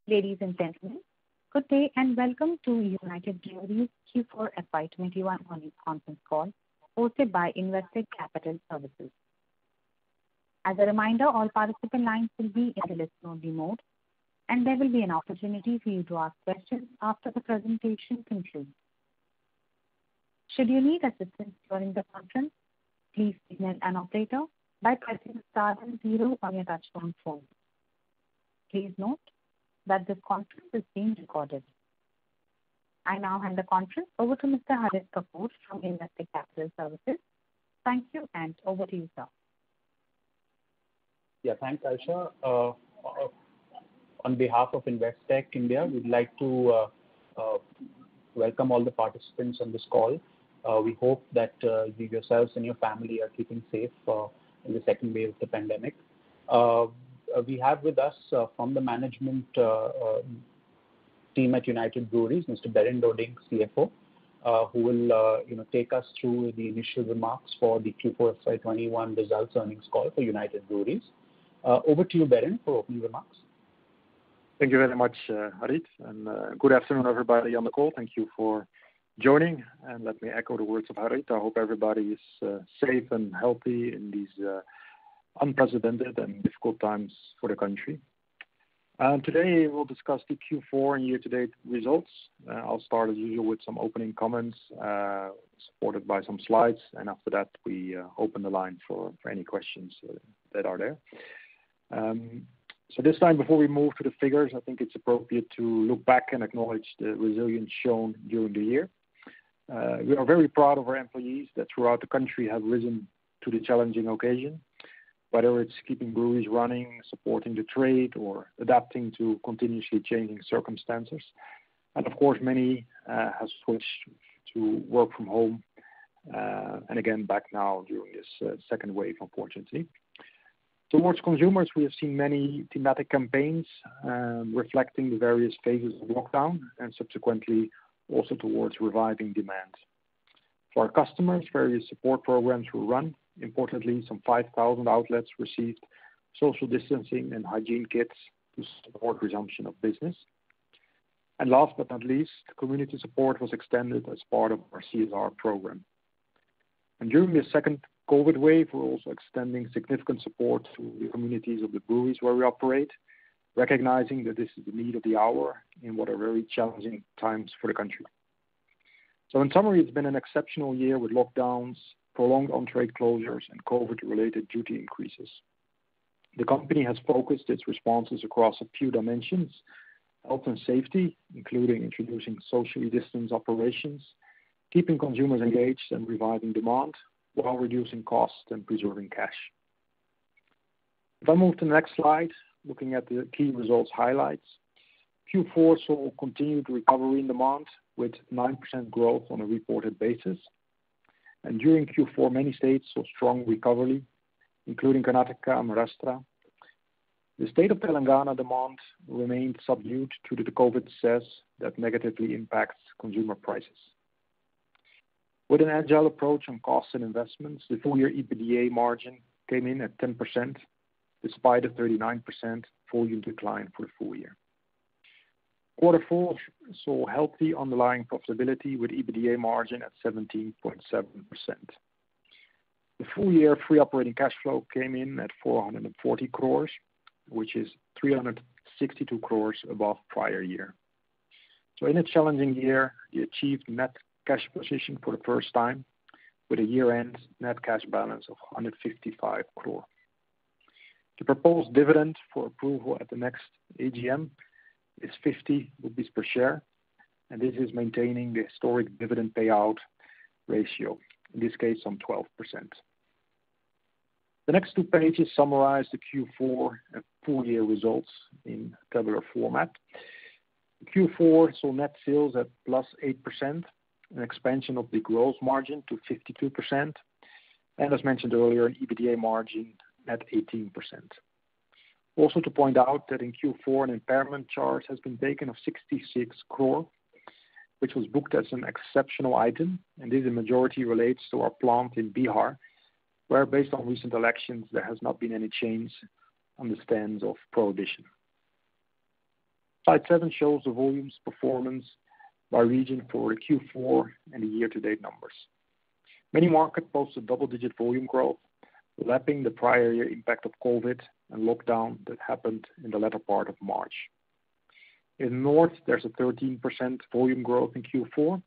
Ladies and gentlemen, good day and welcome to United Breweries Q4 FY21 earnings conference call hosted by Investec Capital Services. As a reminder, all participant lines will be in a listen-only mode, and there will be an opportunity for you to ask questions after the presentation concludes. Should you need assistance during the conference, please signal an operator by pressing star and 0 on your touchtone phone. Please note that this conference is being recorded. I now hand the conference over to Mr. Harit Kapoor from Investec Capital Services. Thank you, and over to you, sir. Yeah, thanks, Aisha. On behalf of Investec India, we'd like to welcome all the participants on this call. We hope that you yourselves and your family are keeping safe in the second wave of the pandemic. We have with us from the management team at United Breweries, Mr. Berend Oding, CFO, who will take us through the initial remarks for the Q4 FY21 results earnings call for United Breweries. Over to you, Berend, for opening remarks. Thank you very much, Harit, and good afternoon, everybody on the call. Thank you for joining, and let me echo the words of Harit. I hope everybody is safe and healthy in these unprecedented and difficult times for the country. Today we'll discuss the Q4 and year-to-date results. I'll start as usual with some opening comments supported by some slides, and after that we open the line for any questions that are there. So this time, before we move to the figures, I think it's appropriate to look back and acknowledge the resilience shown during the year. We are very proud of our employees that throughout the country have risen to the challenging occasion, whether it's keeping breweries running, supporting the trade, or adapting to continuously changing circumstances. And of course, many have switched to work from home, and again back now during this second wave, unfortunately. Towards consumers, we have seen many thematic campaigns reflecting the various phases of lockdown and subsequently also towards reviving demand. For our customers, various support programs were run. Importantly, some 5,000 outlets received social distancing and hygiene kits to support resumption of business. And last but not least, community support was extended as part of our CSR program. And during the second COVID wave, we're also extending significant support to the communities of the breweries where we operate, recognizing that this is the need of the hour in what are very challenging times for the country. So in summary, it's been an exceptional year with lockdowns, prolonged on-trade closures, and COVID-related duty increases. The company has focused its responses across a few dimensions: health and safety, including introducing socially distanced operations, keeping consumers engaged and reviving demand, while reducing costs and preserving cash. If I move to the next slide, looking at the key results highlights, Q4 saw continued recovery in demand with 9% growth on a reported basis. And during Q4, many states saw strong recovery, including Karnataka and Maharashtra. The state of Telangana demand remained subdued due to the COVID cess that negatively impacts consumer prices. With an agile approach on costs and investments, the full-year EBITDA margin came in at 10%, despite a 39% volume decline for the full year. Quarter 4 saw healthy underlying profitability with EBITDA margin at 17.7%. The full-year free operating cash flow came in at 440 crores, which is 362 crores above prior year. So in a challenging year, we achieved net cash position for the first time with a year-end net cash balance of 155 crore. The proposed dividend for approval at the next AGM is 50 rupees per share, and this is maintaining the historic dividend payout ratio, in this case some 12%. The next two pages summarize the Q4 and full-year results in tabular format. Q4 saw net sales at plus 8%, an expansion of the gross margin to 52%, and as mentioned earlier, an EBITDA margin at 18%. Also to point out that in Q4 an impairment charge has been taken of 66 crore, which was booked as an exceptional item, and this in majority relates to our plant in Bihar, where based on recent elections there has not been any change on the stance of prohibition. Slide 7 shows the volumes performance by region for the Q4 and the year-to-date numbers. Many markets posted double-digit volume growth, lapping the prior year impact of COVID and lockdown that happened in the latter part of March. In the North, there's a 13% volume growth in Q4,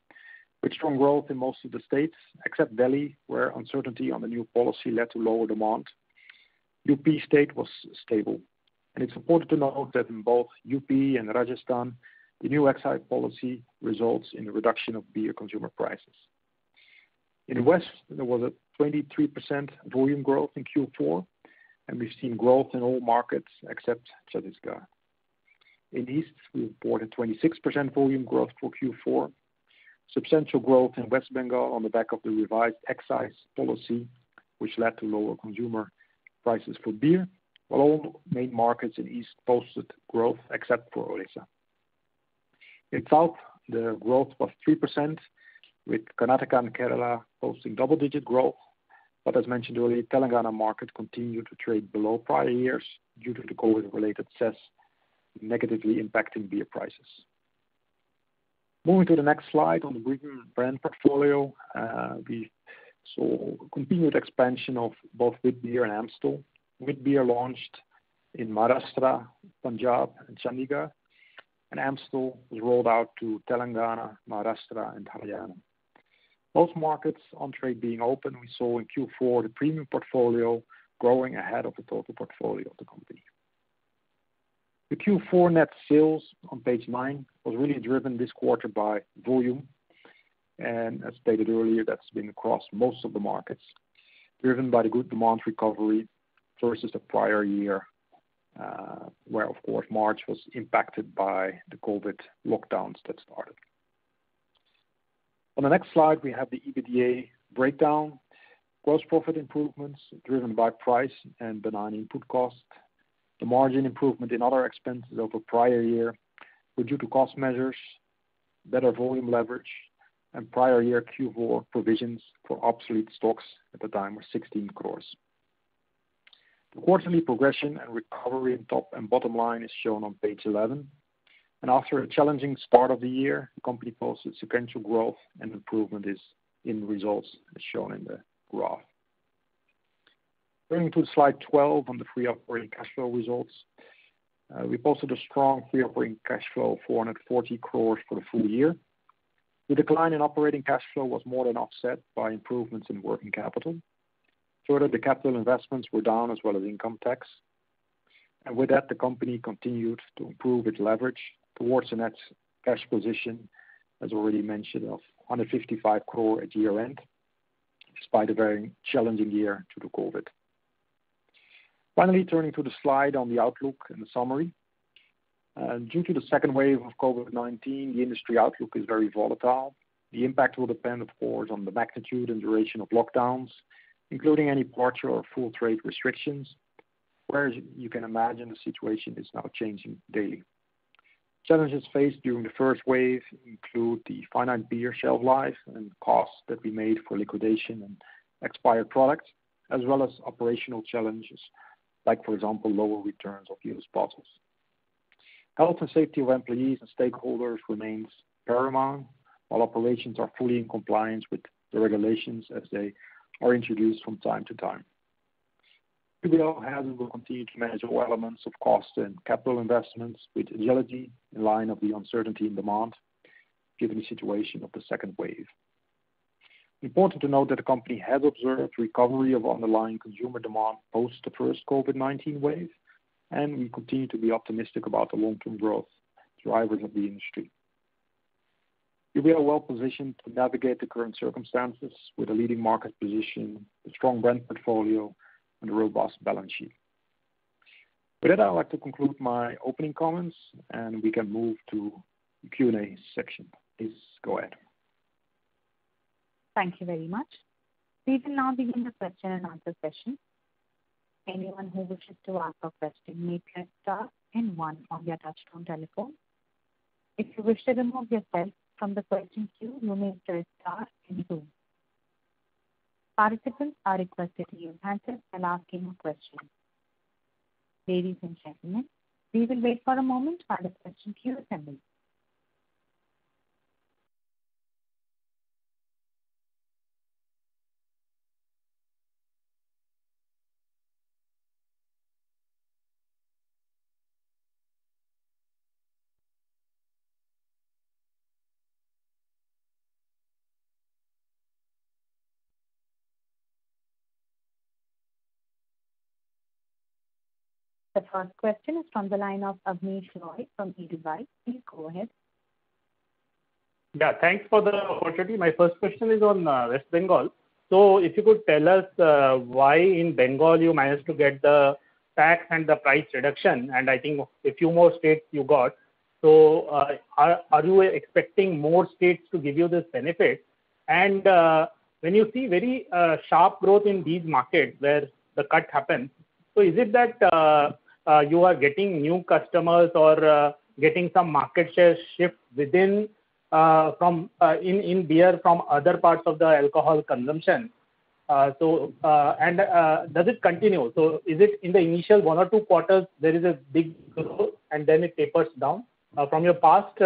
with strong growth in most of the states, except Delhi, where uncertainty on the new policy led to lower demand. UP state was stable. And it's important to note that in both UP and Rajasthan, the new excise policy results in a reduction of beer consumer prices. In the West, there was a 23% volume growth in Q4, and we've seen growth in all markets except Chhattisgarh. In East, we reported 26% volume growth for Q4, substantial growth in West Bengal on the back of the revised excise policy, which led to lower consumer prices for beer, while all main markets in East posted growth except for Odisha. In South, the growth was 3%, with Karnataka and Kerala posting double-digit growth, but as mentioned earlier, Telangana market continued to trade below prior years due to the COVID-related cess negatively impacting beer prices. Moving to the next slide on the Britain brand portfolio, we saw continued expansion of both wheat beer and Amstel. Wheat beer launched in Maharashtra, Punjab, and Chandigarh, and Amstel was rolled out to Telangana, Maharashtra, and Haryana. Most markets on trade being open, we saw in Q4 the premium portfolio growing ahead of the total portfolio of the company. The Q4 net sales on page 9 was really driven this quarter by volume, and as stated earlier, that's been across most of the markets, driven by the good demand recovery versus the prior year, where, of course, March was impacted by the COVID lockdowns that started. On the next slide, we have the EBITDA breakdown. Gross profit improvements driven by price and benign input cost. The margin improvement in other expenses over prior year were due to cost measures, better volume leverage, and prior year Q4 provisions for obsolete stocks at the time were 16 crores. The quarterly progression and recovery in top and bottom line is shown on page 11. And after a challenging start of the year, the company posted sequential growth and improvement is in results as shown in the graph. Turning to slide 12 on the free operating cash flow results, we posted a strong free operating cash flow of 440 crores for the full year. The decline in operating cash flow was more than offset by improvements in working capital. Further, the capital investments were down as well as income tax. And with that, the company continued to improve its leverage towards a net cash position, as already mentioned, of 155 crore at year end, despite a very challenging year due to COVID. Finally, turning to the slide on the outlook and the summary. Due to the second wave of COVID-19, the industry outlook is very volatile. The impact will depend, of course, on the magnitude and duration of lockdowns, including any partial or full trade restrictions, whereas you can imagine the situation is now changing daily. Challenges faced during the first wave include the finite beer shelf life and costs that we made for liquidation and expired products, as well as operational challenges, like, for example, lower returns of used bottles. Health and safety of employees and stakeholders remains paramount, while operations are fully in compliance with the regulations as they are introduced from time to time. UBL has and will continue to manage all elements of cost and capital investments with agility in line of the uncertainty in demand, given the situation of the second wave. Important to note that the company has observed recovery of underlying consumer demand post the first COVID-19 wave, and we continue to be optimistic about the long-term growth drivers of the industry. We are well positioned to navigate the current circumstances with a leading market position, a strong brand portfolio, and a robust balance sheet. With that, I'd like to conclude my opening comments, and we can move to the Q&A section. Please go ahead. Thank you very much. We will now begin the question and answer session. Anyone who wishes to ask a question may press star and 1 on their touchtone telephone. If you wish to remove yourself from the question queue, you may press star and 2. Participants are requested to use handsets while asking a question. Ladies and gentlemen, We will wait for a moment while the question queue assembles. The first question is from the line of Abneesh Roy from Edelweiss. Please go ahead. Yeah, thanks for the opportunity. My first question is on West Bengal. So if you could tell us why in Bengal you managed to get the tax and the price reduction, and I think a few more states you got. So are you expecting more states to give you this benefit? And when you see very sharp growth in these markets where the cut happens, so is it that you are getting new customers or getting some market share shift within in beer from other parts of the alcohol consumption? Does it continue? So is it in the initial 1 or 2 quarters there is a big growth and then it tapers down? From your past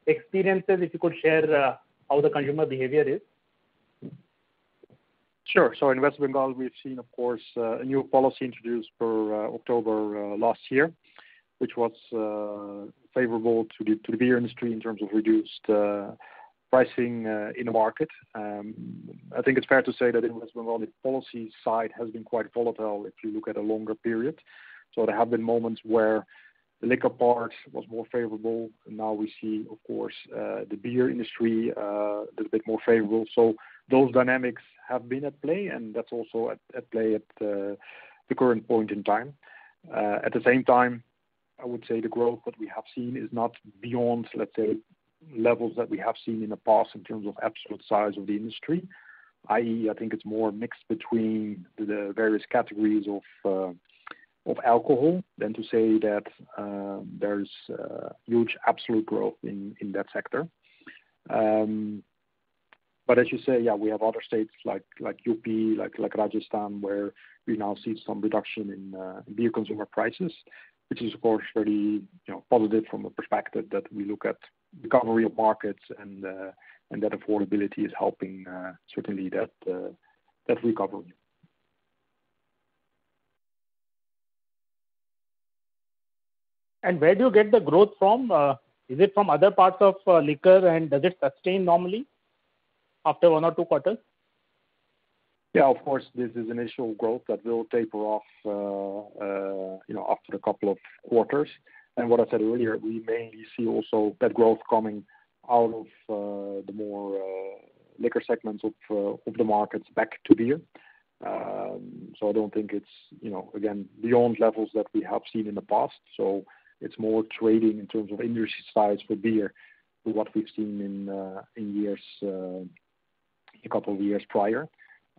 experiences, if you could share how the consumer behavior is. Sure. So in West Bengal, we've seen, of course, a new policy introduced for October last year, which was favorable to the beer industry in terms of reduced pricing in the market. I think it's fair to say that in West Bengal, the policy side has been quite volatile if you look at a longer period. So there have been moments where the liquor part was more favorable, and now we see, of course, the beer industry a little bit more favorable. So those dynamics have been at play, and that's also at play at the current point in time. At the same time, I would say the growth that we have seen is not beyond, let's say, levels that we have seen in the past in terms of absolute size of the industry, i.e., I think it's more mixed between the various categories of alcohol than to say that there's huge absolute growth in that sector. But as you say, yeah, we have other states like UP, like Rajasthan, where we now see some reduction in beer consumer prices, which is of course very positive from a perspective that we look at recovery of markets and that affordability is helping certainly that recovery. And where do you get the growth from? Is it from other parts of liquor, and does it sustain normally after 1 or 2 quarters? Yeah, of course, this is initial growth that will taper off, after a couple of quarters. And what I said earlier, we mainly see also that growth coming out of the more liquor segments of the markets back to beer. So I don't think it's, again, beyond levels that we have seen in the past. So it's more trading in terms of industry size for beer to what we've seen in years, a couple of years prior.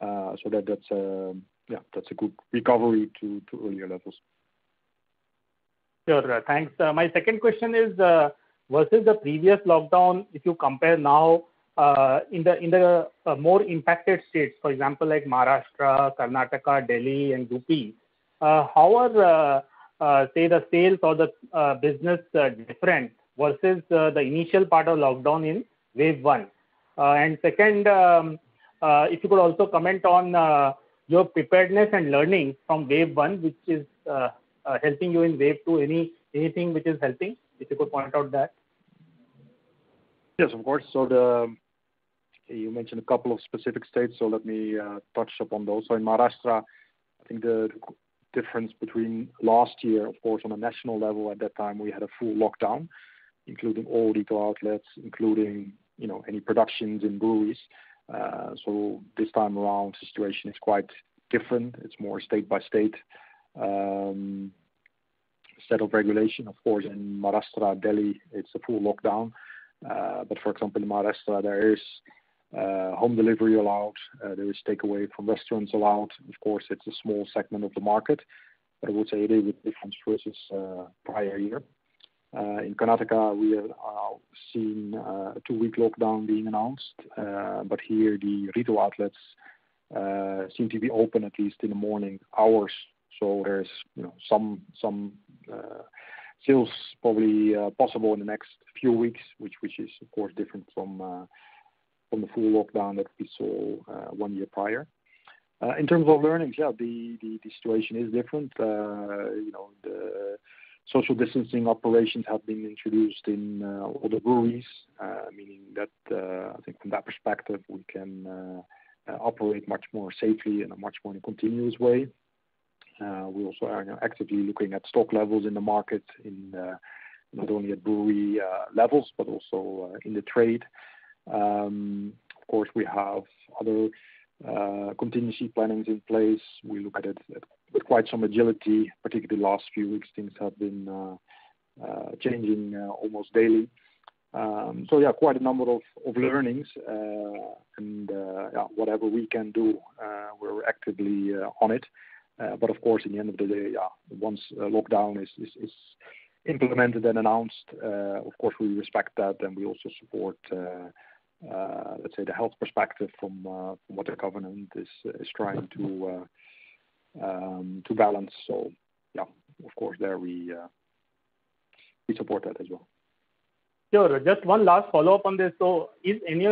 So that's a good recovery to earlier levels. Sure, thanks. My second question is versus the previous lockdown, if you compare now in the more impacted states, for example, like Maharashtra, Karnataka, Delhi, and UP, how are say the sales or the business different versus the initial part of lockdown in wave 1? And second, if you could also comment on your preparedness and learning from wave 1, which is helping you in wave 2, anything which is helping, if you could point out that. Yes, of course. So you mentioned a couple of specific states, so let me touch upon those. So in Maharashtra, I think the difference between last year, of course, on a national level at that time, we had a full lockdown, including all retail outlets, including any productions in breweries. So this time around, the situation is quite different. It's more state by state set of regulation. Of course, in Maharashtra, Delhi, it's a full lockdown. But for example, in Maharashtra, there is home delivery allowed. There is takeaway from restaurants allowed. Of course, it's a small segment of the market, but I would say it is a difference versus prior year. In Karnataka, we have seen a 2-week lockdown being announced, but here the retail outlets seem to be open at least in the morning hours. So there's some sales probably possible in the next few weeks, which is of course different from the full lockdown that we saw 1 year prior. In terms of learnings, the situation is different. The social distancing operations have been introduced in all the breweries, meaning that I think from that perspective we can operate much more safely in a much more continuous way. We also are actively looking at stock levels in the market, not only at brewery levels but also in the trade. Of course, we have other contingency plannings in place. We look at it with quite some agility, particularly the last few weeks. Things have been changing almost daily. Quite a number of learnings, and whatever we can do, we're actively on it. But of course, in the end of the day, once lockdown is implemented and announced, of course we respect that, and we also support, let's say, the health perspective from what the government is trying to balance. So, of course, there we support that as well. Sure. Just one last follow-up on this. So, is any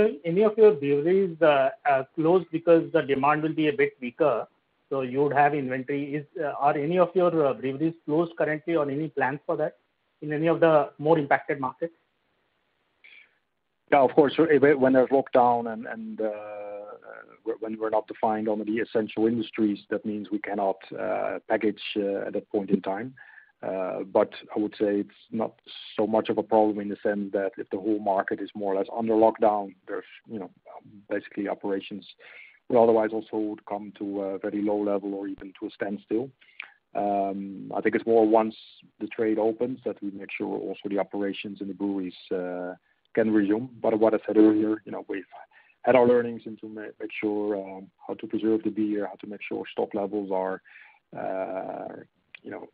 of your breweries closed because the demand will be a bit weaker? So you would have inventory. Are any of your breweries closed currently, or any plans for that in any of the more impacted markets? Yeah, of course. When there's lockdown and when we're not defined under the essential industries, that means we cannot package at that point in time. But I would say it's not so much of a problem in the sense that if the whole market is more or less under lockdown, there's basically operations will otherwise also would come to a very low level or even to a standstill. I think it's more once the trade opens that we make sure also the operations in the breweries can resume. But what I said earlier, we've had our learnings into make sure how to preserve the beer, how to make sure stock levels are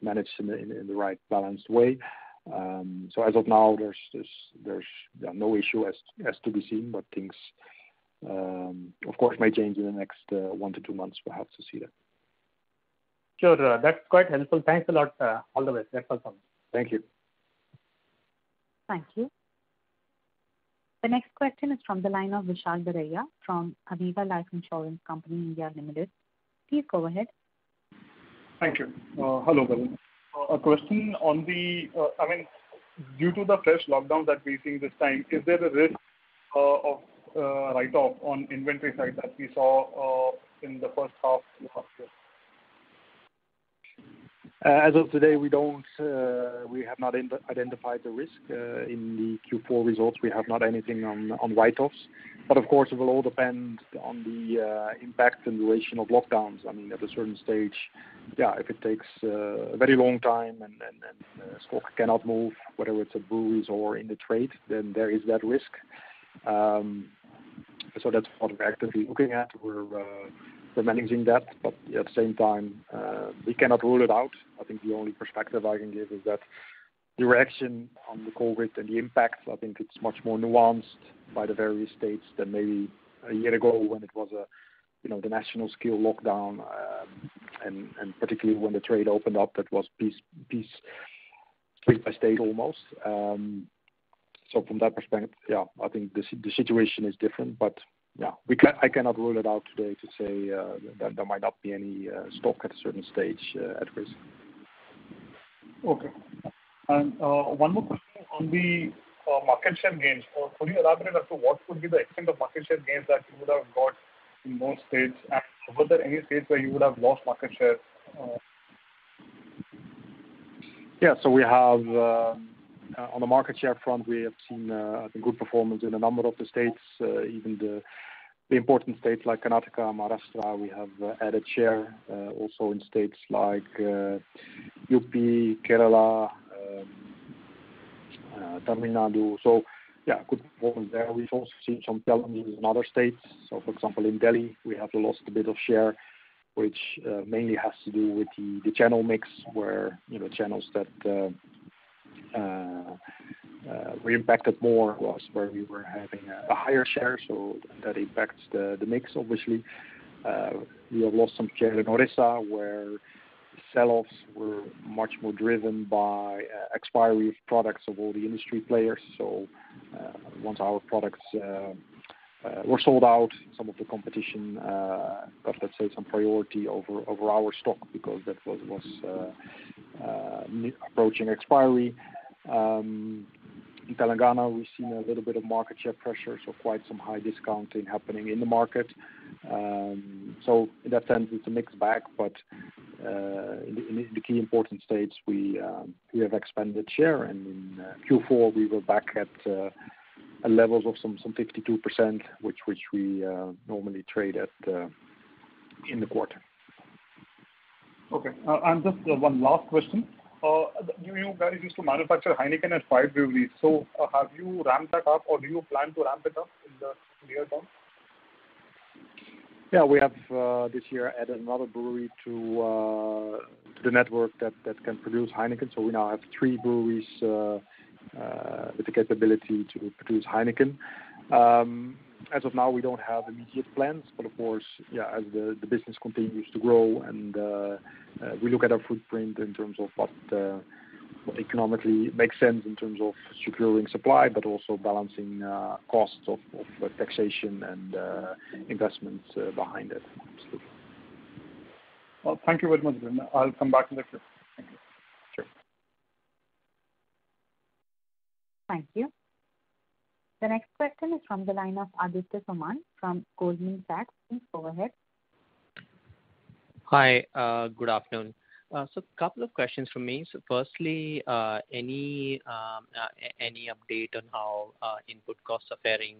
managed in the right balanced way. So as of now, there's no issue as to be seen, but things of course may change in the next 1 to 2 months. We'll have to see that. Sure, that's quite helpful. Thanks a lot. All the best. That's all from me. Thank you. Thank you. The next question is from the line of Vishal Baraya from Aviva Life Insurance Company India Limited. Please go ahead. Thank you. Hello, Varun. A question on the, due to the fresh lockdown that we're seeing this time, is there a risk of write-off on inventory side that we saw in the first half of last year? As of today, we have not identified the risk. In the Q4 results, we have not anything on write-offs. But of course, it will all depend on the impact and duration of lockdowns. At a certain stage, if it takes a very long time and stock cannot move, whether it's at breweries or in the trade, then there is that risk. So that's what we're actively looking at. We're managing that, but at the same time, we cannot rule it out. I think the only perspective I can give is that the reaction on the COVID and the impact, I think it's much more nuanced by the various states than maybe a year ago when it was the national scale lockdown, and particularly when the trade opened up, that was piece state by state almost. So from that perspective, I think the situation is different, but I cannot rule it out today to say that there might not be any stock at a certain stage at risk. Okay. And one more question on the market share gains. Could you elaborate as to what would be the extent of market share gains that you would have got in most states, and were there any states where you would have lost market share? So we have on the market share front, we have seen I think good performance in a number of the states, even the important states like Karnataka, Maharashtra. We have added share also in states like UP, Kerala, Tamil Nadu. So good performance there. We've also seen some challenges in other states. So for example, in Delhi, we have lost a bit of share, which mainly has to do with the channel mix, where channels that were impacted more was where we were having a higher share, so that impacts the mix obviously. We have lost some share in Orissa, where sell-offs were much more driven by expiry of products of all the industry players. So once our products were sold out, some of the competition got, let's say, some priority over our stock because that was approaching expiry. In Telangana, we've seen a little bit of market share pressure, so quite some high discounting happening in the market. So in that sense, it's a mixed bag, but in the key important states, we have expanded share, and in Q4 we were back at levels of some 52%, which we normally trade at in the quarter. Okay, and just one last question. You guys used to manufacture Heineken at 5 breweries. So have you ramped that up, or do you plan to ramp it up in the near term? Yeah, we have this year added another brewery to the network that can produce Heineken. So we now have 3 breweries with the capability to produce Heineken. As of now, we don't have immediate plans, but of course, yeah, as the business continues to grow and we look at our footprint in terms of what economically makes sense in terms of securing supply, but also balancing costs of taxation and investments behind it. Absolutely. Well, thank you very much, Ben. I'll come back in the queue. Thank you. Sure. Thank you. The next question is from the line of Aditya Soman from Goldman Sachs. Please go ahead. Hi, good afternoon. So a couple of questions from me. So firstly, any update on how input costs are faring?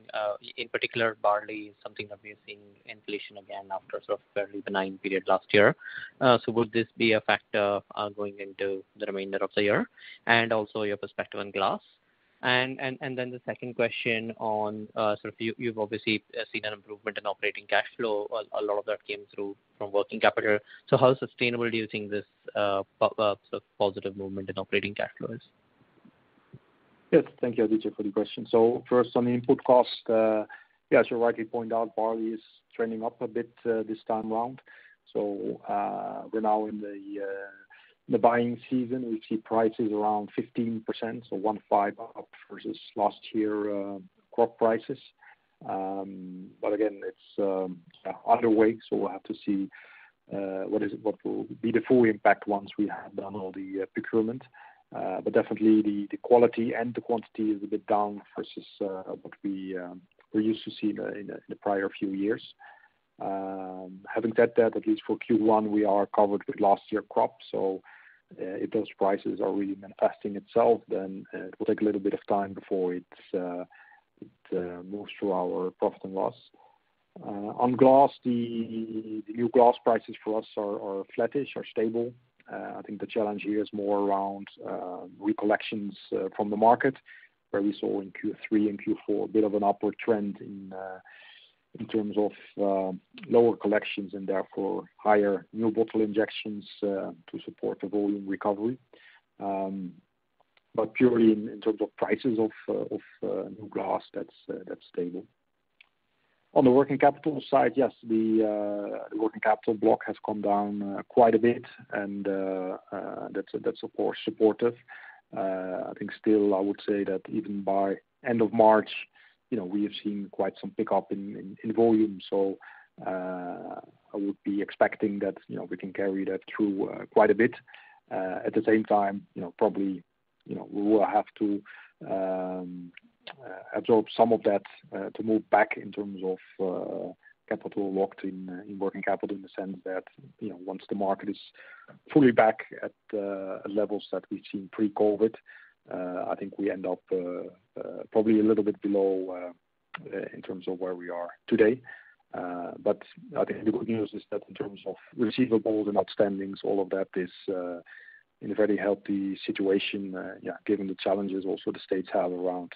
In particular, barley is something that we are seeing inflation again after sort of fairly benign period last year. So would this be a factor going into the remainder of the year? And also your perspective on glass. And then the second question on sort of you've obviously seen an improvement in operating cash flow. A lot of that came through from working capital. So how sustainable do you think this sort of positive movement in operating cash flow is? Yes, thank you, Aditya, for the question. So first on the input cost, yes, you rightly point out barley is trending up a bit this time round. So we're now in the buying season. We see prices around 15%, so 15 up versus last year crop prices. But again, it's underway, so we'll have to see what will be the full impact once we have done all the procurement. But definitely the quality and the quantity is a bit down versus what we're used to see in the prior few years. Having said that, at least for Q1, we are covered with last year crop. So if those prices are really manifesting itself, then it will take a little bit of time before it moves through our profit and loss. On glass, the new glass prices for us are flattish, are stable. I think the challenge here is more around recollections from the market, where we saw in Q3 and Q4 a bit of an upward trend in terms of lower collections and therefore higher new bottle injections to support the volume recovery. But purely in terms of prices of new glass, that's stable. On the working capital side, yes, the working capital block has come down quite a bit, and that's of course supportive. I think still I would say that even by end of March, we have seen quite some pickup in volume. So I would be expecting that we can carry that through quite a bit. At the same time, probably we will have to absorb some of that to move back in terms of capital locked in working capital, in the sense that once the market is fully back at levels that we've seen pre-COVID, I think we end up probably a little bit below in terms of where we are today. But I think the good news is that in terms of receivables and outstandings, all of that is in a very healthy situation, given the challenges also the states have around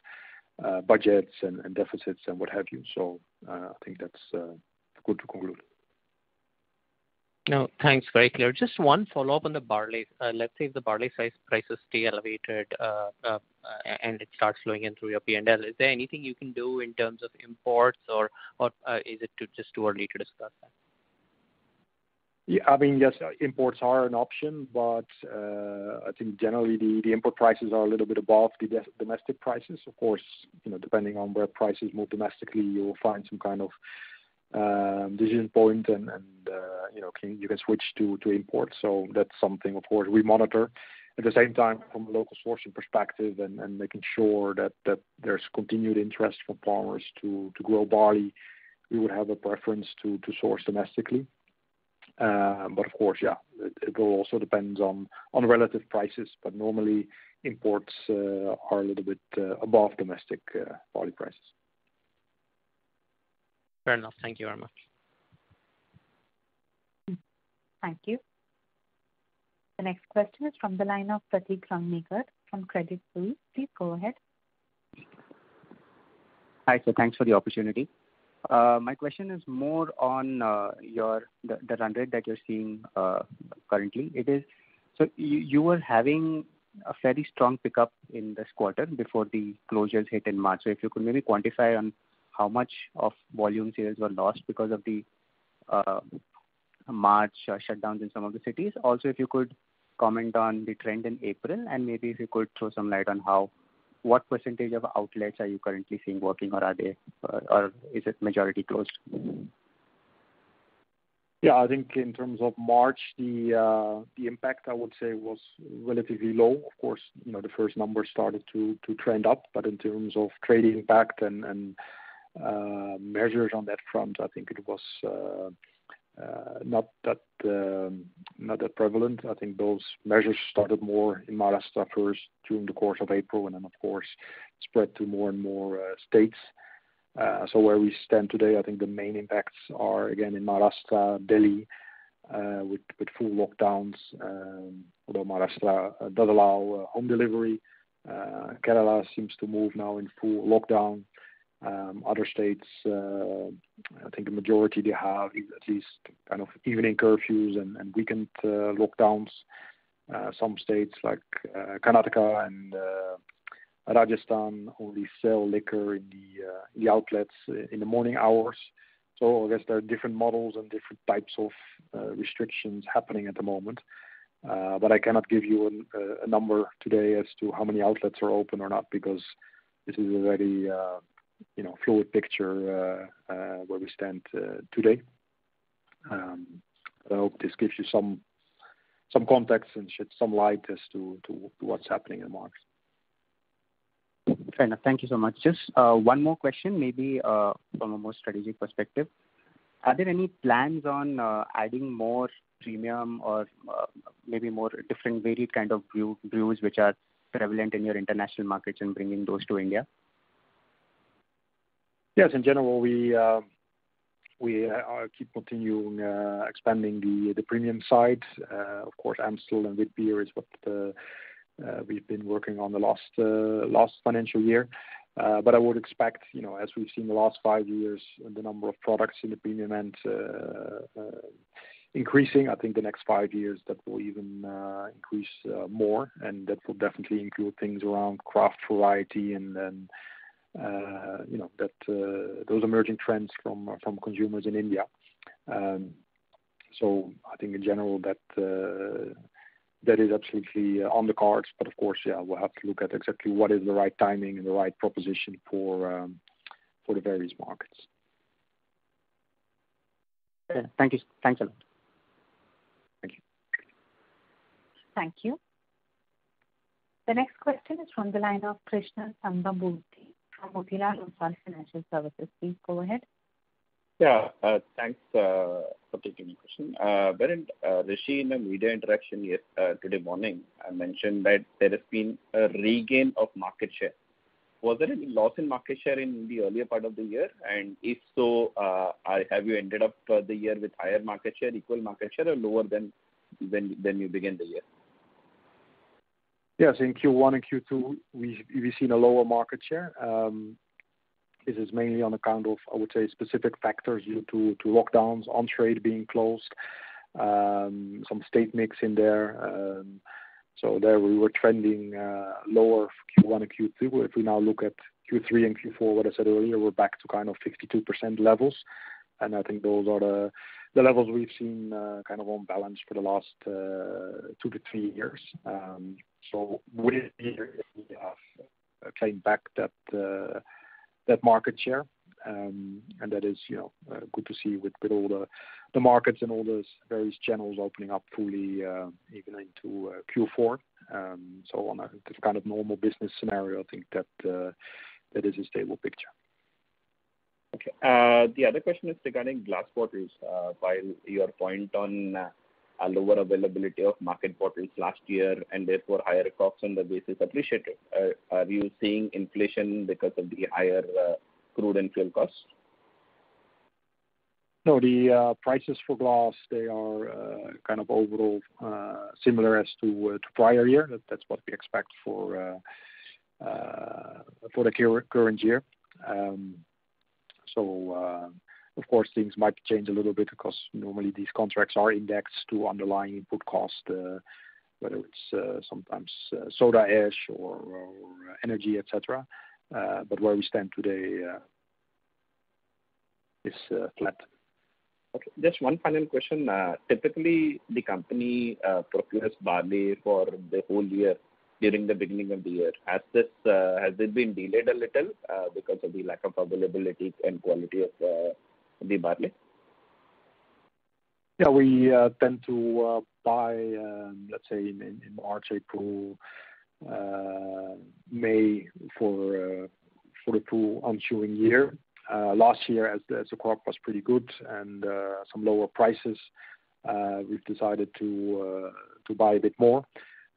budgets and deficits and what have you. So I think that's good to conclude. No, thanks. Very clear. Just one follow-up on the barley. Let's say if the barley prices stay elevated and it starts flowing in through your P&L, is there anything you can do in terms of imports, or is it just too early to discuss that? Yeah, I mean, yes, imports are an option, but I think generally the import prices are a little bit above the domestic prices. Of course, depending on where prices move domestically, you will find some kind of decision point, and you can switch to import. So that's something, of course, we monitor. At the same time, from a local sourcing perspective, and making sure that there's continued interest from farmers to grow barley, we would have a preference to source domestically. But of course, yeah, it will also depend on relative prices. But normally, imports are a little bit above domestic barley prices. Fair enough. Thank you very much. Thank you. The next question is from the line of Pratik Rangnekar from Credit Suisse. Please go ahead. Hi, sir. Thanks for the opportunity. My question is more on the run rate that you're seeing currently. It is so you were having a very strong pickup in this quarter before the closures hit in March. So if you could maybe quantify on how much of volume sales were lost because of the March shutdowns in some of the cities. Also, if you could comment on the trend in April, and maybe if you could throw some light on what percentage of outlets are you currently seeing working, or are they, or is it majority closed? Yeah, I think in terms of March, the impact, I would say, was relatively low. Of course, the first numbers started to trend up, but in terms of trading impact and measures on that front, I think it was not that prevalent. I think those measures started more in Maharashtra first during the course of April, and then of course spread to more and more states. So where we stand today, I think the main impacts are again in Maharashtra, Delhi, with full lockdowns. Although Maharashtra does allow home delivery, Kerala seems to move now in full lockdown. Other states, I think the majority, they have at least kind of evening curfews and weekend lockdowns. Some states like Karnataka and Rajasthan only sell liquor in the outlets in the morning hours. So I guess there are different models and different types of restrictions happening at the moment. But I cannot give you a number today as to how many outlets are open or not, because this is a very fluid picture where we stand today. I hope this gives you some context and shed some light as to what's happening in March. Fair enough. Thank you so much. Just one more question, maybe from a more strategic perspective. Are there any plans on adding more premium or maybe more different varied kind of brews which are prevalent in your international markets and bringing those to India? Yes, in general, we keep continuing expanding the premium side. Of course, Amstel and wheat beer is what we've been working on the last financial year. But I would expect, as we've seen the last 5 years, the number of products in the premium end increasing. I think the next 5 years that will even increase more, and that will definitely include things around craft variety and then those emerging trends from consumers in India. So I think in general that is absolutely on the cards. But of course, yeah, we'll have to look at exactly what is the right timing and the right proposition for the various markets. Yeah, thank you. Thanks a lot. Thank you. Thank you. The next question is from the line of Krishna Sambamurthy from Motilal Oswal Financial Services. Please go ahead. Yeah, thanks for taking the question. Berend, Rishi, in a media interaction today morning, I mentioned that there has been a regain of market share. Was there any loss in market share in the earlier part of the year? And if so, have you ended up the year with higher market share, equal market share, or lower than you began the year? Yes, in Q1 and Q2, we've seen a lower market share. This is mainly on account of, I would say, specific factors due to lockdowns, on-trade being closed, some state mix in there. So there we were trending lower Q1 and Q2. If we now look at Q3 and Q4, what I said earlier, we're back to kind of 52% levels. And I think those are the levels we've seen kind of on balance for the last 2 to 3 years. So within the year, we have claimed back that market share, and that is good to see with all the markets and all those various channels opening up fully even into Q4. So on a kind of normal business scenario, I think that is a stable picture. Okay. The other question is regarding glass bottles. While your point on a lower availability of market bottles last year and therefore higher costs on the base is appreciated, are you seeing inflation because of the higher crude and fuel costs? No, the prices for glass, they are kind of overall similar as to prior year. That's what we expect for the current year. Of course, things might change a little bit because normally these contracts are indexed to underlying input cost, whether it's sometimes soda ash or energy, etc. But where we stand today is flat. Okay. Just one final question. Typically, the company procures barley for the whole year during the beginning of the year. Has it been delayed a little because of the lack of availability and quality of the barley? Yeah, we tend to buy, let's say, in March, April, May for the full ensuing year. Last year, as the crop was pretty good and some lower prices, we've decided to buy a bit more.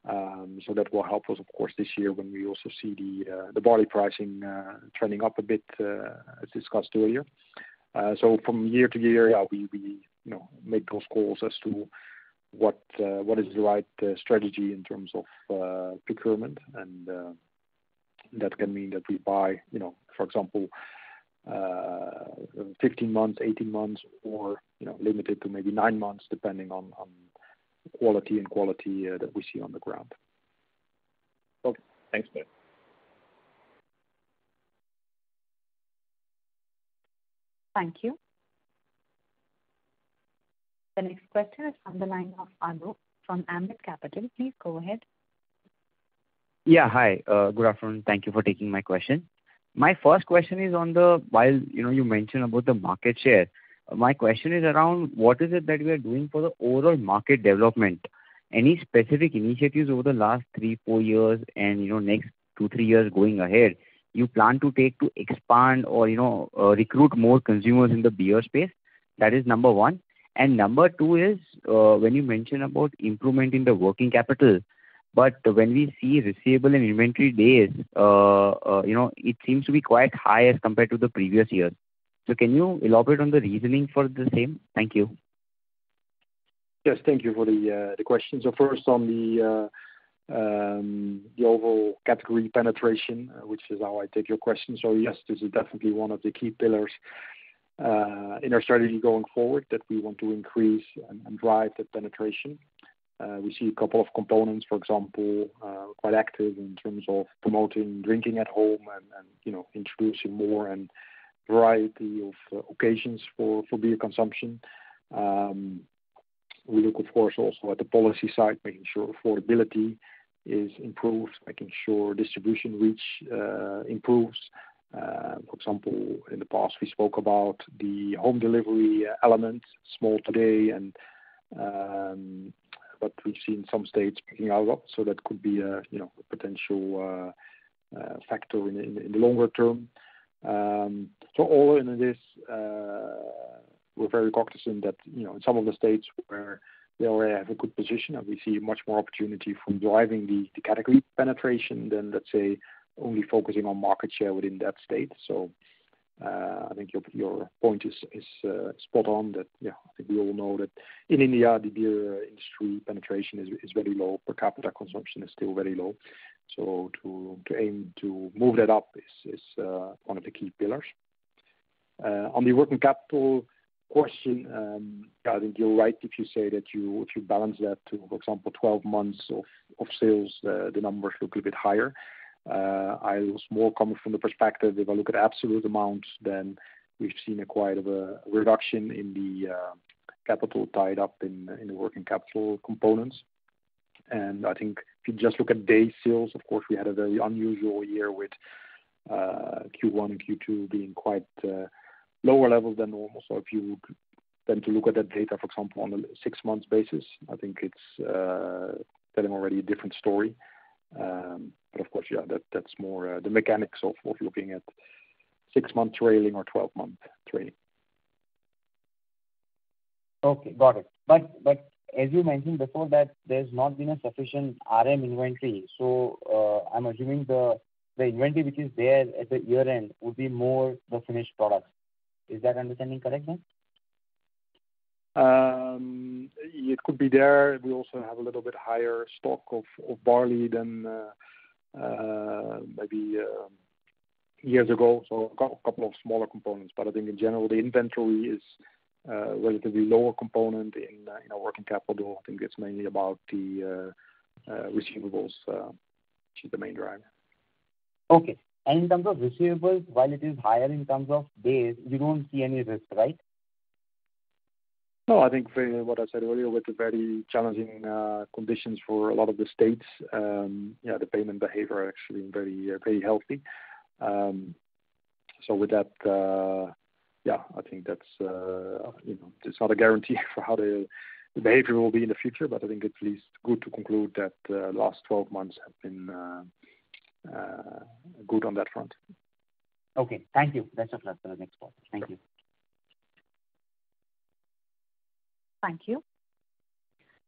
So that will help us, of course, this year when we also see the barley pricing trending up a bit, as discussed earlier. So from year to year, yeah, we make those calls as to what is the right strategy in terms of procurement, and that can mean that we buy, for example, 15 months, 18 months, or limited to maybe 9 months, depending on quality that we see on the ground. Okay, thanks, Bert. Thank you. The next question is from the line of Anu from Ambit Capital. Please go ahead. Yeah, hi. Good afternoon. Thank you for taking my question. My first question is on while you mentioned about the market share, my question is around what is it that we are doing for the overall market development? Any specific initiatives over the last 3-4 years and next 2-3 years going ahead you plan to take to expand or recruit more consumers in the beer space? That is number one. And number two is when you mention about improvement in the working capital, but when we see receivable and inventory days, it seems to be quite high as compared to the previous years. So can you elaborate on the reasoning for the same? Thank you. Yes, thank you for the question. So first on the overall category penetration, which is how I take your question. So yes, this is definitely one of the key pillars in our strategy going forward, that we want to increase and drive that penetration. We see a couple of components, for example, quite active in terms of promoting drinking at home and introducing more and variety of occasions for beer consumption. We look, of course, also at the policy side, making sure affordability is improved, making sure distribution reach improves. For example, in the past we spoke about the home delivery element, small today, but we've seen some states picking out, so that could be a potential factor in the longer term. So all in this, we're very cognizant that in some of the states where they already have a good position, and we see much more opportunity from driving the category penetration than, let's say, only focusing on market share within that state. So I think your point is spot on. That I think we all know that in India the beer industry penetration is very low. Per capita consumption is still very low. So to aim to move that up is one of the key pillars. On the working capital question, I think you're right if you say that if you balance that to, for example, 12 months of sales, the numbers look a bit higher. I was more coming from the perspective, if I look at absolute amounts, then we've seen quite a reduction in capital tied up in the working capital components. And I think if you just look at day sales, of course, we had a very unusual year with Q1 and Q2 being quite lower levels than normal. So if you tend to look at that data, for example, on a 6 months basis, I think it's telling already a different story. But of course, that's more the mechanics of looking at 6 month trailing or 12-month trailing. Okay, got it. But as you mentioned before that there's not been a sufficient RM inventory, so I'm assuming the inventory which is there at the year end would be more the finished products. Is that understanding correct then? It could be there. We also have a little bit higher stock of barley than maybe years ago. So a couple of smaller components, but I think in general the inventory is relatively lower component in our working capital. I think it's mainly about the receivables, which is the main driver. Okay. And in terms of receivables, while it is higher in terms of days, you don't see any risk, right? No, I think what I said earlier, with the very challenging conditions for a lot of the states, the payment behavior actually very healthy. So with that, I think that's it's not a guarantee for how the behavior will be in the future, but I think it's at least good to conclude that last 12 months have been good on that front. Okay, thank you. That's a plus for the next quarter. Thank you. Thank you.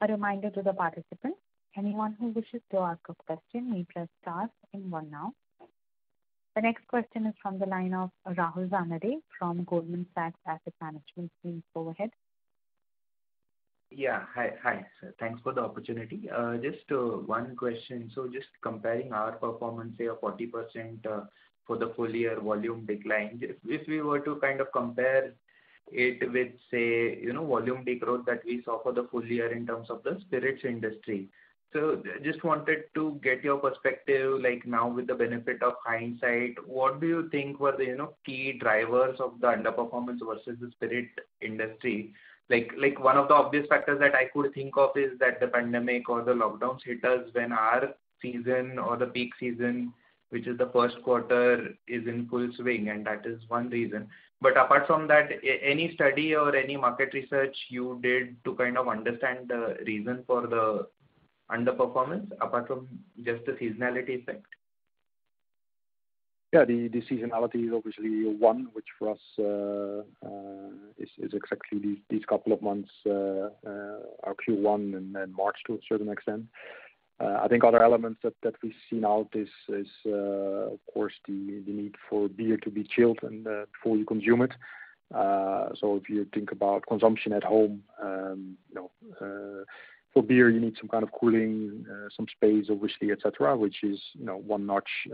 A reminder to the participants, anyone who wishes to ask a question may press star and 1 now. The next question is from the line of Rahul Zanade from Goldman Sachs Asset Management. Please go ahead. Yeah, hi, sir. Thanks for the opportunity. Just one question. So just comparing our performance, say, of 40% for the full year volume decline, if we were to kind of compare it with, say, volume degrowth that we saw for the full year in terms of the spirits industry. So just wanted to get your perspective, like now with the benefit of hindsight, what do you think were the key drivers of the underperformance versus the spirit industry? Like one of the obvious factors that I could think of is that the pandemic or the lockdowns hit us when our season or the peak season, which is the first quarter, is in full swing, and that is one reason. But apart from that, any study or any market research you did to kind of understand the reason for the underperformance, apart from just the seasonality effect? Yeah, the seasonality is obviously one, which for us is exactly these couple of months, our Q1 and then March to a certain extent. I think other elements that we've seen out is of course the need for beer to be chilled and before you consume it. So if you think about consumption at home, for beer you need some kind of cooling, some space obviously, etc., which is one notch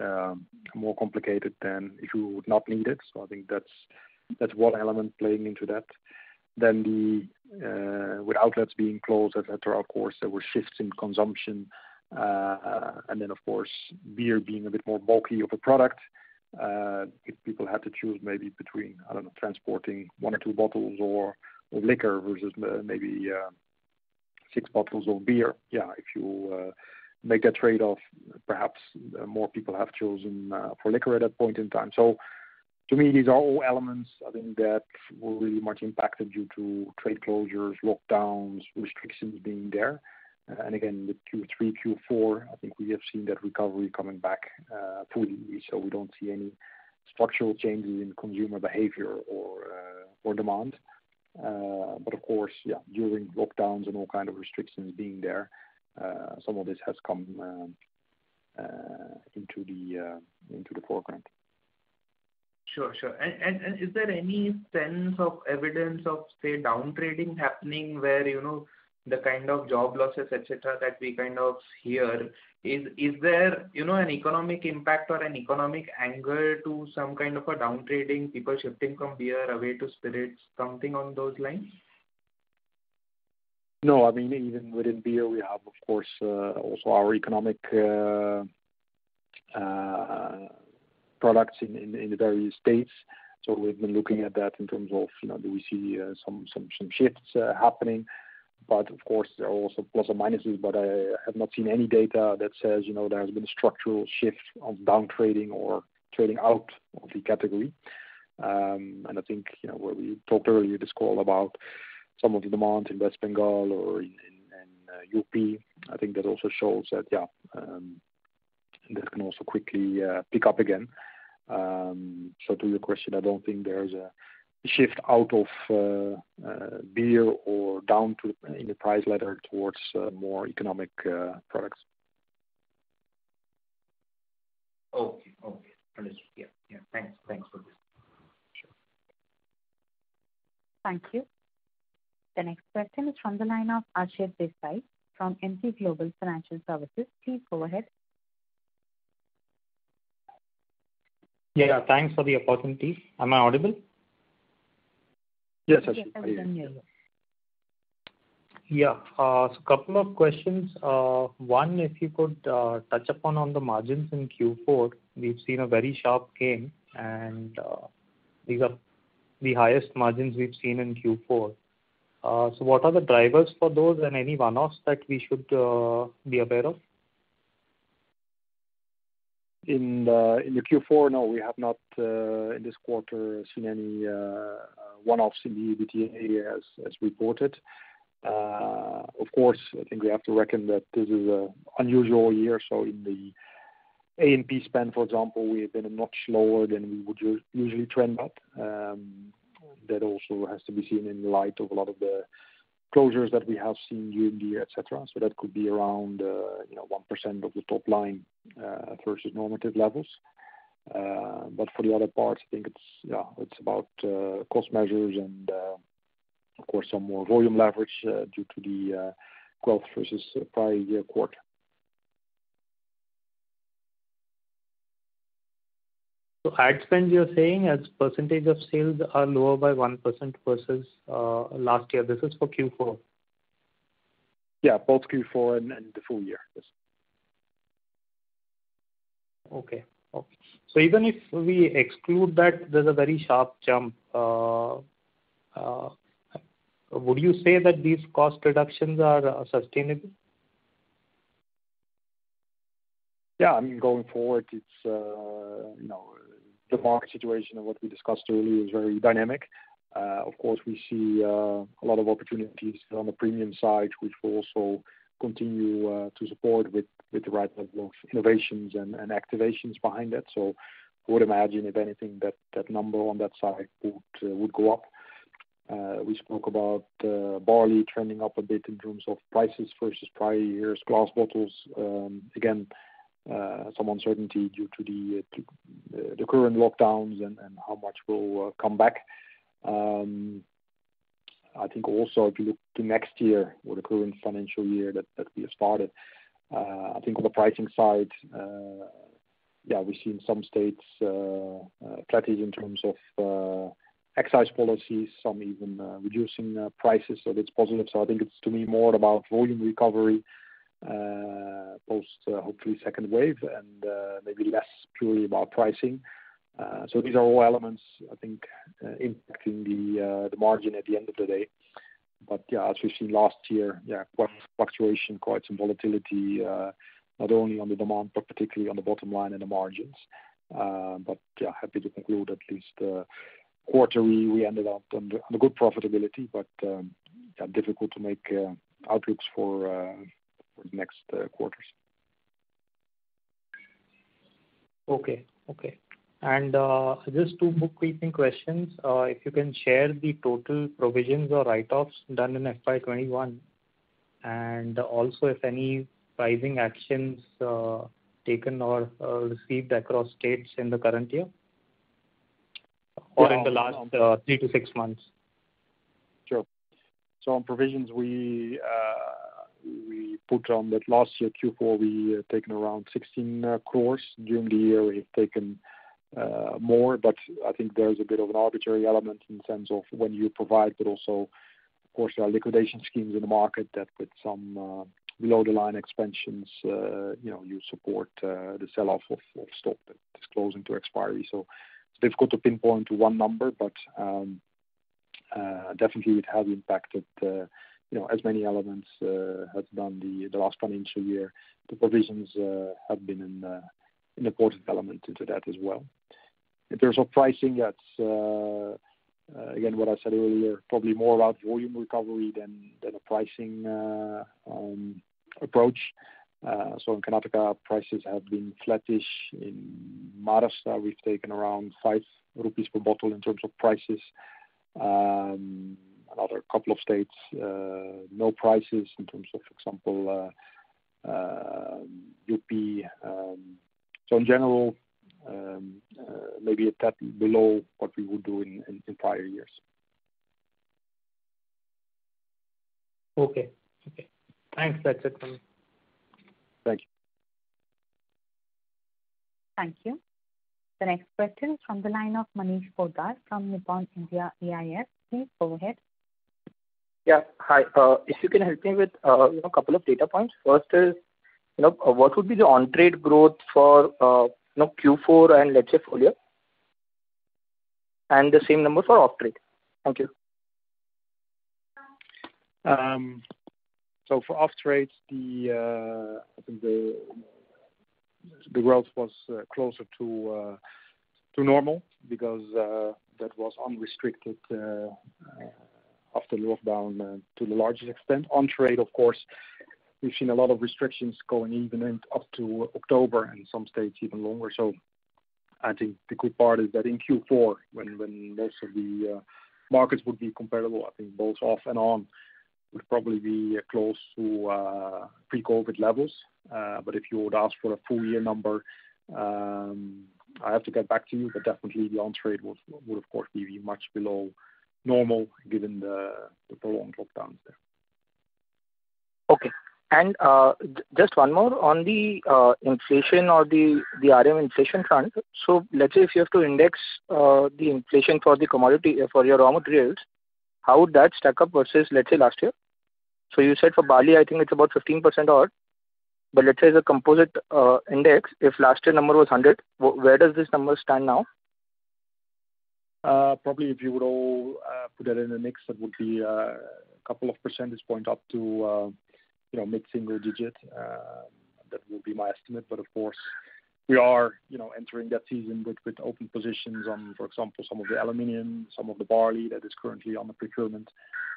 more complicated than if you would not need it. So I think that's one element playing into that. Then with outlets being closed, etc., of course there were shifts in consumption. And then, of course, beer being a bit more bulky of a product, if people had to choose maybe between, transporting 1 or 2 bottles of liquor versus maybe 6 bottles of beer. Yeah, if you make that trade-off, perhaps more people have chosen for liquor at that point in time. So to me, these are all elements, I think, that were really much impacted due to trade closures, lockdowns, restrictions being there. And again, with Q3, Q4, I think we have seen that recovery coming back fully. So we don't see any structural changes in consumer behavior or demand. But of course, during lockdowns and all kind of restrictions being there, some of this has come into the foreground. Sure. And is there any sense of evidence of, say, down trading happening where the kind of job losses, etc., that we kind of hear, is there an economic impact or an economic angle to some kind of a down trading, people shifting from beer away to spirits, something on those lines? No, I mean, even within beer we have, of course, also our economic products in the various states. So we've been looking at that in terms of, do we see some shifts happening? But of course, there are also plus and minuses, but I have not seen any data that says, there has been a structural shift of down trading or trading out of the category. And I think, where we talked earlier this call about some of the demand in West Bengal or in UP, I think that also shows that, that can also quickly pick up again. So to your question, I don't think there's a shift out of beer or down in the price ladder towards more economic products. Okay. Understood. Yeah. Thanks for this. Sure. Thank you. The next question is from the line of Ashit Desai from MC Global Financial Services. Please go ahead. Yeah, thanks for the opportunity. Am I audible? Yes, Ashit. Yes, I can hear you. Yeah. So couple of questions. One, if you could touch upon on the margins in Q4. We've seen a very sharp gain, and these are the highest margins we've seen in Q4. So what are the drivers for those, and any one-offs that we should be aware of? In the Q4, no, we have not in this quarter seen any one-offs in the EBITDA as reported. Of course, I think we have to reckon that this is an unusual year. So in the A&P spend, for example, we have been a notch lower than we would usually trend at. That also has to be seen in light of a lot of the closures that we have seen during the year, etc. So that could be around 1% of the top line versus normative levels. But for the other parts, I think it's about cost measures and of course some more volume leverage due to the growth versus prior year quarter. So ad spend, you're saying as percentage of sales are lower by 1% versus last year. This is for Q4. Yeah, both Q4 and the full year. Yes. Okay. So even if we exclude that, there's a very sharp jump. Would you say that these cost reductions are sustainable? Yeah, I mean, going forward, it's the market situation and what we discussed earlier is very dynamic. Of course, we see a lot of opportunities on the premium side, which will also continue to support with the right level of innovations and activations behind that. So I would imagine, if anything, that number on that side would go up. We spoke about barley trending up a bit in terms of prices versus prior years. Glass bottles, again, some uncertainty due to the current lockdowns and how much will come back. I think also if you look to next year or the current financial year that we have started, I think on the pricing side, we see in some states flattish in terms of excise policies, some even reducing prices, so that's positive. So I think it's to me more about volume recovery post hopefully second wave and maybe less purely about pricing. So these are all elements I think impacting the margin at the end of the day. But as we've seen last year, quite fluctuation, quite some volatility, not only on the demand but particularly on the bottom line and the margins. But happy to conclude at least quarter we ended up on the good profitability, but difficult to make outlooks for the next quarters. Okay. And just two bookkeeping questions. If you can share the total provisions or write-offs done in FY21, and also if any pricing actions taken or received across states in the current year or in the last 3 to 6 months. Sure. So on provisions, we put on that last year Q4 we taken around 16 crores. During the year we've taken more, but I think there's a bit of an arbitrary element in the sense of when you provide, but also of course there are liquidation schemes in the market that with some below the line expansions you support the sell-off of stock that is closing to expiry. So difficult to pinpoint to one number, but definitely it has impacted, as many elements has done the last financial year. The provisions have been an important element into that as well. In terms of pricing, that's again what I said earlier, probably more about volume recovery than a pricing approach. So in Karnataka, prices have been flattish. In Maharashtra, we've taken around 5 rupees per bottle in terms of prices. Another couple of states, no prices in terms of, for example, UP. So in general, maybe a tad below what we would do in prior years. Okay. Thanks. That's it from me. Thank you. Thank you. The next question is from the line of Manish Poddar from Nippon India AIF. Please go ahead. Yeah. Hi. If you can help me with a couple of data points. First is, what would be the on-trade growth for Q4 and let's say full year, and the same number for off-trade. Thank you. So for off-trade, I think the growth was closer to normal because that was unrestricted after lockdown to the largest extent. On-trade, of course, we've seen a lot of restrictions going even up to October, and some states even longer. So I think the good part is that in Q4, when most of the markets would be comparable, I think both off and on would probably be close to pre-COVID levels. But if you would ask for a full year number, I have to get back to you, but definitely the on-trade would of course be much below normal given the prolonged lockdowns there. Okay. And just one more on the inflation or the RM inflation front. So let's say if you have to index the inflation for the commodity for your raw materials, how would that stack up versus let's say last year? So you said for barley, I think it's about 15% odd. But let's say the composite index, if last year number was 100, where does this number stand now? Probably if you would all put that in a mix, that would be a couple of percentage point up to mid-single digit. That would be my estimate. But of course, we are entering that season with open positions on, for example, some of the aluminium, some of the barley that is currently on the procurement.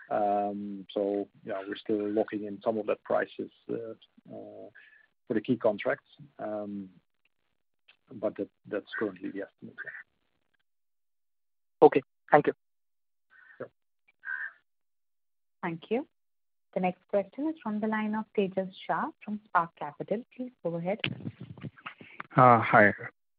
So yeah, we're still locking in some of that prices for the key contracts. But that's currently the estimate. Okay. Thank you. Sure. Thank you. The next question is from the line of Tejas Shah from Spark Capital. Please go ahead. Hi.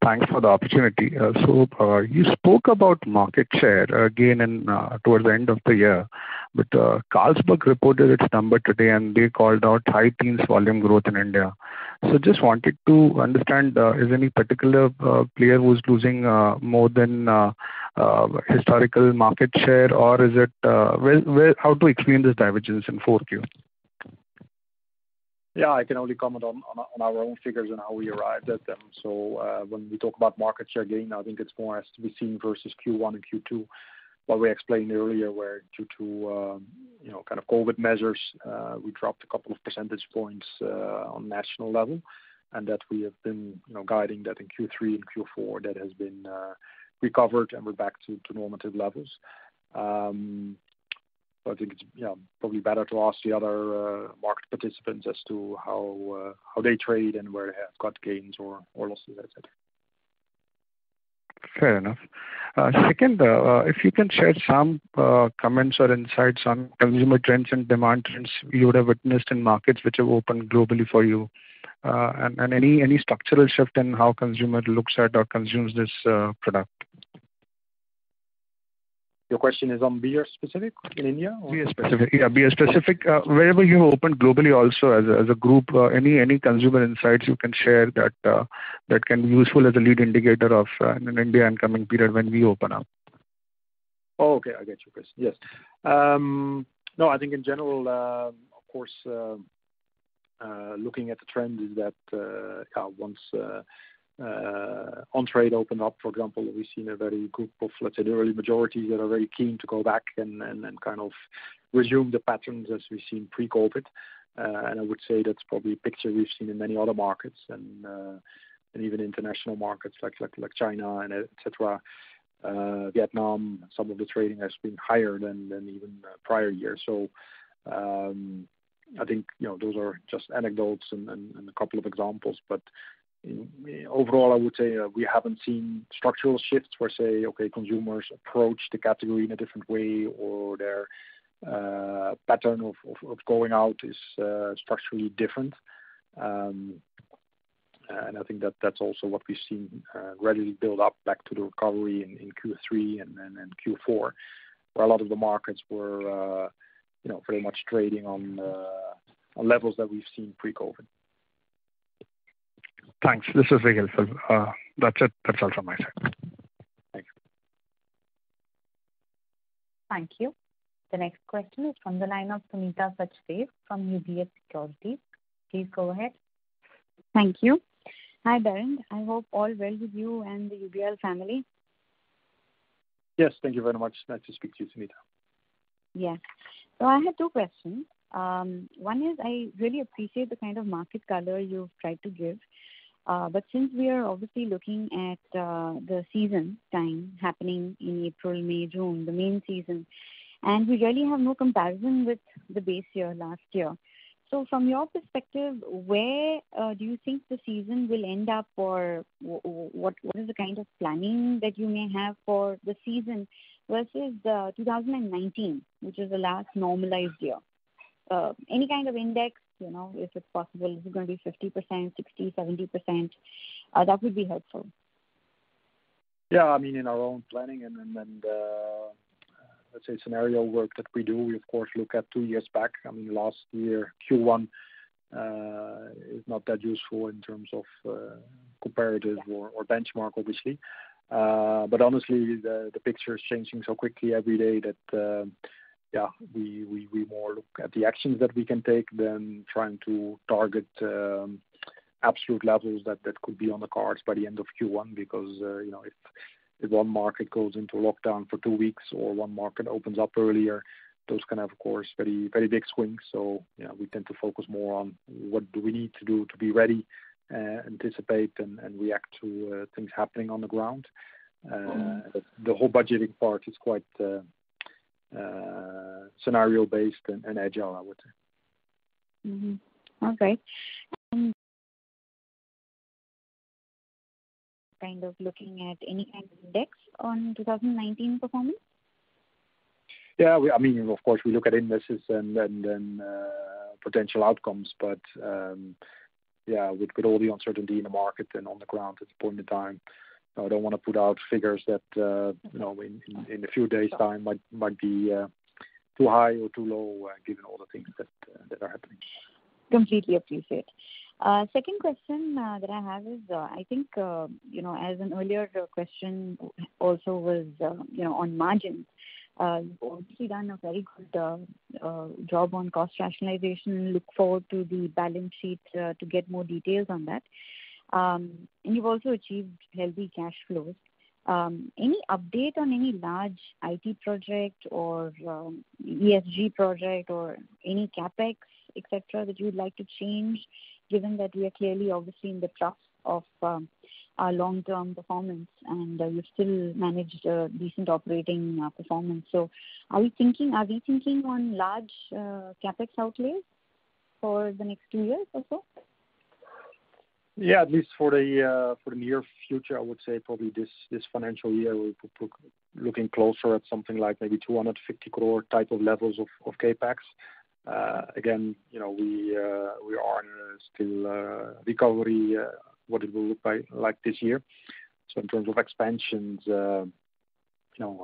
Thanks for the opportunity. So you spoke about market share again towards the end of the year, but Carlsberg reported its number today and they called out high teens volume growth in India. So just wanted to understand, is any particular player who's losing more than historical market share, or is it how to explain this divergence in 4Q? Yeah, I can only comment on our own figures and how we arrived at them. So when we talk about market share gain, I think it's more has to be seen versus Q1 and Q2. What we explained earlier, where due to kind of COVID measures, we dropped a couple of percentage points on national level, and that we have been guiding that in Q3 and Q4 that has been recovered and we're back to normative levels. I think it's probably better to ask the other market participants as to how they trade and where they have got gains or losses, etc. Fair enough. Second, if you can share some comments or insights on consumer trends and demand trends you would have witnessed in markets which have opened globally for you, and any structural shift in how consumer looks at or consumes this product. Your question is on beer specific in India? Or? Beer specific, yeah, beer specific. Wherever you have opened globally, also as a group, any consumer insights you can share that can be useful as a lead indicator of an India and coming period when we open up. Oh, okay, I get your question. Yes. No, I think in general, of course, looking at the trend is that once on-trade opened up, for example, we've seen a very group of, let's say, the early majorities that are very keen to go back and kind of resume the patterns as we've seen pre-COVID. And I would say that's probably a picture we've seen in many other markets and even international markets like China and etc. Vietnam, some of the trading has been higher than even prior years. So I think those are just anecdotes and a couple of examples, but overall, I would say we haven't seen structural shifts where, say, okay, consumers approach the category in a different way, or their pattern of going out is structurally different. And I think that's also what we've seen gradually build up back to the recovery in Q3 and Q4, where a lot of the markets were, very much trading on levels that we've seen pre-COVID. Thanks. This is very helpful. That's it. That's all from my side. Thank you. Thank you. The next question is from the line of Sunita Sachdev from UBL Securities. Please go ahead. Thank you. Hi, Berend. I hope all well with you and the UBL family. Yes, thank you very much. Nice to speak to you, Sunita. Yes. So I had two questions. One is I really appreciate the kind of market color you've tried to give. But since we are obviously looking at the season time happening in April, May, June, the main season, and we really have no comparison with the base year last year. So from your perspective, where do you think the season will end up, or what is the kind of planning that you may have for the season versus 2019, which is the last normalized year? Any kind of index, if it's possible, is it going to be 50%, 60, 70%? That would be helpful. Yeah, I mean, in our own planning and let's say scenario work that we do, we of course look at 2 years back. I mean, last year Q1 is not that useful in terms of comparative or benchmark, obviously. But honestly, the picture is changing so quickly every day that we more look at the actions that we can take than trying to target absolute levels that could be on the cards by the end of Q1, because if one market goes into lockdown for 2 weeks or one market opens up earlier, those can have, of course, very, very big swings. So we tend to focus more on what do we need to do to be ready, anticipate and react to things happening on the ground. The whole budgeting part is quite scenario based and agile, I would say. Mm-hmm. Okay. And kind of looking at any kind of index on 2019 performance? Yeah, I mean, of course, we look at indices and then potential outcomes, but with all the uncertainty in the market and on the ground at the point in time, I don't want to put out figures that in a few days' time might be too high or too low, given all the things that are happening. Completely appreciate. Second question that I have is, I think as an earlier question also was on margins. You've obviously done a very good job on cost rationalization. Look forward to the balance sheet to get more details on that. And you've also achieved healthy cash flows. Any update on any large IT project or ESG project or any CapEx, etc., that you would like to change, given that we are clearly obviously in the trough of our long-term performance and you've still managed a decent operating performance. So are we thinking on large CapEx outlays for the next 2 years or so? Yeah, at least for the near future, I would say probably this financial year we're looking closer at something like maybe 250 crore type of levels of capex. Again, we are still recovery. What it will look like this year. So in terms of expansions, a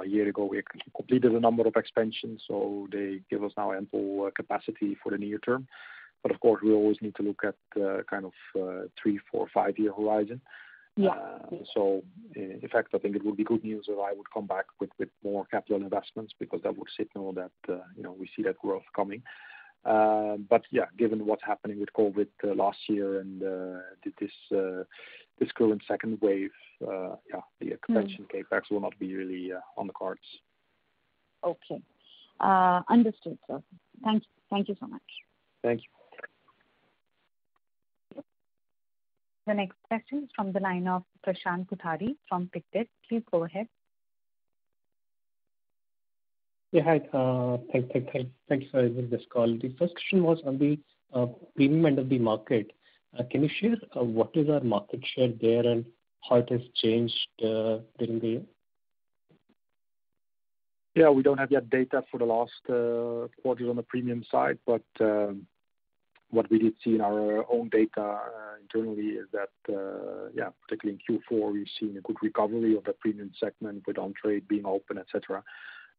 year ago we completed a number of expansions, so they give us now ample capacity for the near term. But of course, we always need to look at kind of 3, 4, 5 year horizon. Yeah. So in fact, I think it would be good news if I would come back with more capital investments, because that would signal that we see that growth coming. But yeah, given what's happening with COVID last year and this this current second wave, the expansion capex will not be really on the cards. Okay. Understood, sir. Thank you so much. Thank you. The next question is from the line of Prashant Kothari from Pictet. Please go ahead. Yeah, hi. Thanks for this call. The first question was on the premium end of the market. Can you share what is our market share there and how it has changed during the year? Yeah, we don't have yet data for the last quarters on the premium side, but what we did see in our own data internally is that, particularly in Q4, we've seen a good recovery of the premium segment with on-trade being open, etc.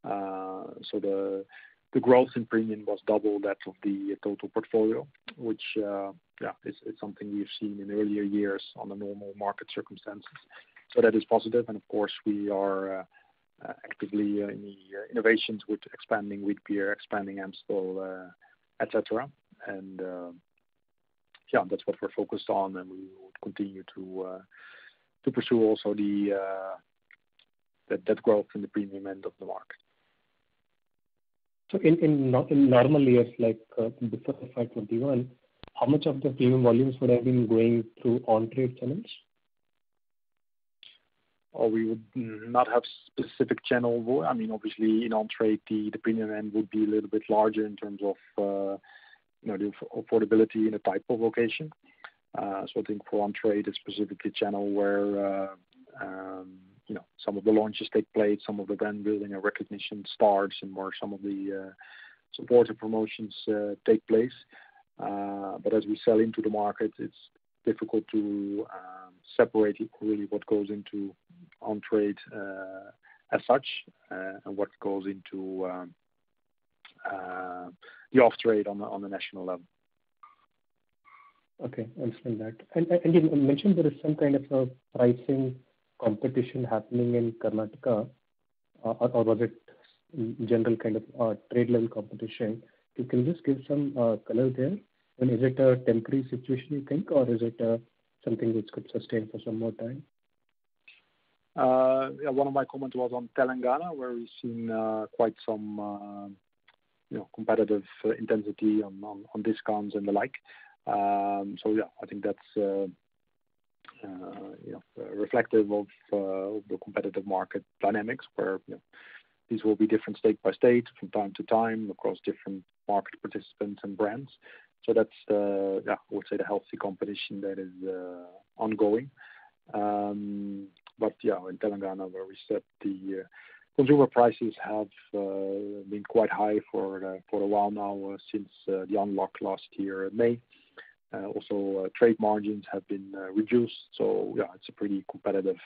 So the growth in premium was double that of the total portfolio, which is something we've seen in earlier years on the normal market circumstances. So that is positive, and of course we are actively in the innovations with expanding wheat beer, expanding Amstel, etc. And that's what we're focused on, and we will continue to pursue also that growth in the premium end of the market. So in normal years like before FY21, how much of the premium volumes would have been going through on-trade channels? Or we would not have specific channel. I mean, obviously in on-trade the premium end would be a little bit larger in terms of the affordability in a type of location. So I think for on-trade it's specifically a channel where some of the launches take place, some of the brand building and recognition starts, and where some of the supportive promotions take place. But as we sell into the market, it's difficult to separate really what goes into on-trade as such and what goes into the off-trade on the national level. Okay, I understand that. And you mentioned there is some kind of a pricing competition happening in Karnataka, or was it general kind of trade level competition? Can you just give some color there? And is it a temporary situation, you think, or is it something which could sustain for some more time? One of my comments was on Telangana, where we've seen quite some competitive intensity on discounts and the like. I think that's reflective of the competitive market dynamics, where these will be different state by state from time to time across different market participants and brands. So that's I would say the healthy competition that is ongoing. But in Telangana, where we said the consumer prices have been quite high for a while now since the unlock last year in May. Also, trade margins have been reduced. So it's a pretty competitive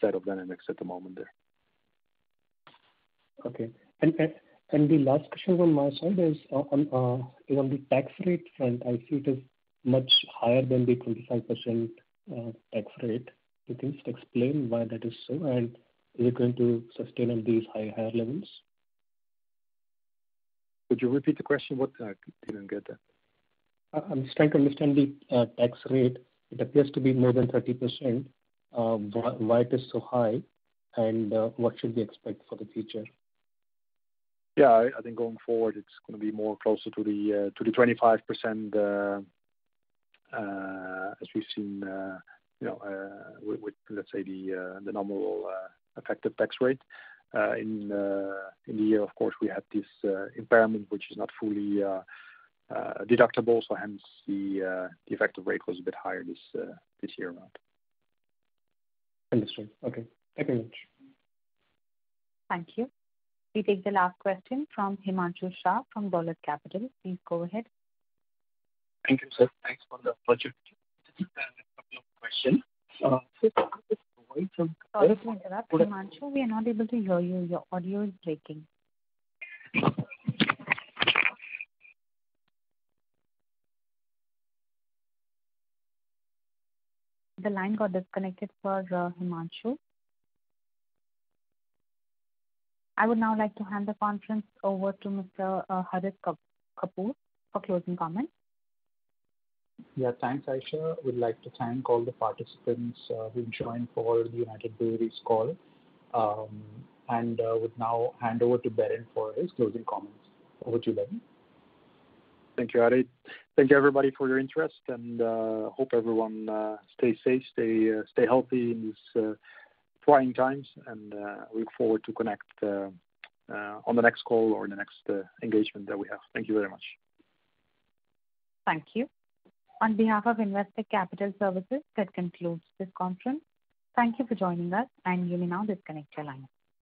set of dynamics at the moment there. Okay. And the last question from my side is on the tax rate front. I see it is much higher than the 25% tax rate. Can you just explain why that is so, and is it going to sustain at these higher levels? Could you repeat the question? What? I didn't get that. I'm just trying to understand the tax rate. It appears to be more than 30%. Why it is so high, and what should we expect for the future? Yeah, I think going forward it's going to be more closer to the 25%, as we've seen, with let's say the nominal effective tax rate. In the year, of course, we had this impairment which is not fully deductible, so hence the effective rate was a bit higher this year around. Understood. Okay. Thank you very much. Thank you. We take the last question from Himanshu Shah from Dolat Capital. Please go ahead. Thank you, sir. Thanks for the opportunity. Just a couple of questions. Sorry to interrupt, Himanshu. We are not able to hear you. Your audio is breaking. The line got disconnected for Himanshu. I would now like to hand the conference over to Mr. Harit Kapoor for closing comments. Yeah, thanks, Aisha. We'd like to thank all the participants who joined for the United Breweries call. And would now hand over to Beren for his closing comments. Over to you, Beren. Thank you, Harit. Thank you, everybody, for your interest, and hope everyone stays safe, stay healthy in these trying times, and we look forward to connect on the next call or the next engagement that we have. Thank you very much. Thank you. On behalf of Investec Capital Services, that concludes this conference. Thank you for joining us, and you may now disconnect your line.